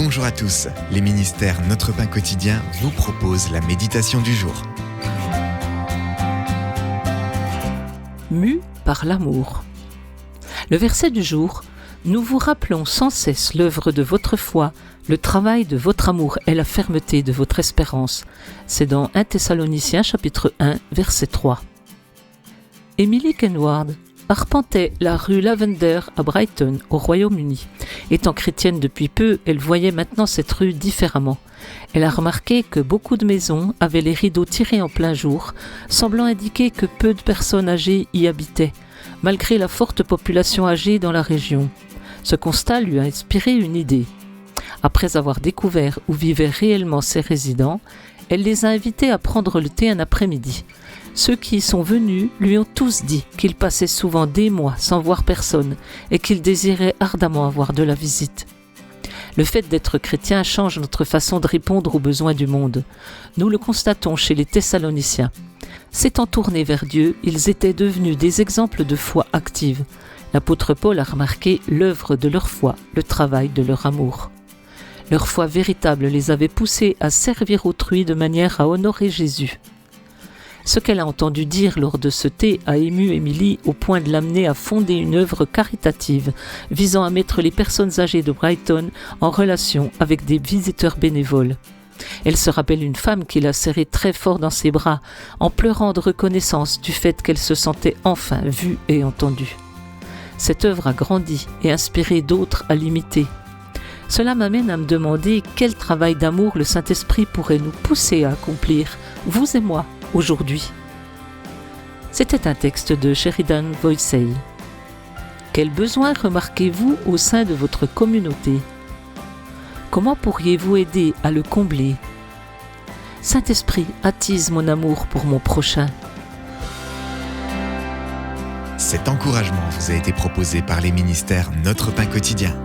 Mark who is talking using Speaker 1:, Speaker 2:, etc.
Speaker 1: Bonjour à tous, les ministères Notre Pain Quotidien vous proposent la méditation du jour.
Speaker 2: Mû par l'amour. Le verset du jour: nous vous rappelons sans cesse l'œuvre de votre foi, le travail de votre amour et la fermeté de votre espérance. C'est dans 1 Thessaloniciens chapitre 1, verset 3. Emily Kenward arpentait la rue Lavender à Brighton, au Royaume-Uni. Étant chrétienne depuis peu, elle voyait maintenant cette rue différemment. Elle a remarqué que beaucoup de maisons avaient les rideaux tirés en plein jour, semblant indiquer que peu de personnes âgées y habitaient, malgré la forte population âgée dans la région. Ce constat lui a inspiré une idée. Après avoir découvert où vivaient réellement ses résidents, elle les a invités à prendre le thé un après-midi. Ceux qui y sont venus lui ont tous dit qu'ils passaient souvent des mois sans voir personne et qu'ils désiraient ardemment avoir de la visite. Le fait d'être chrétien change notre façon de répondre aux besoins du monde. Nous le constatons chez les Thessaloniciens. S'étant tournés vers Dieu, ils étaient devenus des exemples de foi active. L'apôtre Paul a remarqué l'œuvre de leur foi, le travail de leur amour. Leur foi véritable les avait poussés à servir autrui de manière à honorer Jésus. Ce qu'elle a entendu dire lors de ce thé a ému Emily au point de l'amener à fonder une œuvre caritative visant à mettre les personnes âgées de Brighton en relation avec des visiteurs bénévoles. Elle se rappelle une femme qui l'a serrée très fort dans ses bras en pleurant de reconnaissance du fait qu'elle se sentait enfin vue et entendue. Cette œuvre a grandi et inspiré d'autres à l'imiter. Cela m'amène à me demander quel travail d'amour le Saint-Esprit pourrait nous pousser à accomplir, vous et moi, aujourd'hui. C'était un texte de Sheridan Voysey. Quels besoins remarquez-vous au sein de votre communauté? Comment pourriez-vous aider à le combler? Saint-Esprit, attise mon amour pour mon prochain.
Speaker 1: Cet encouragement vous a été proposé par les ministères Notre Pain Quotidien.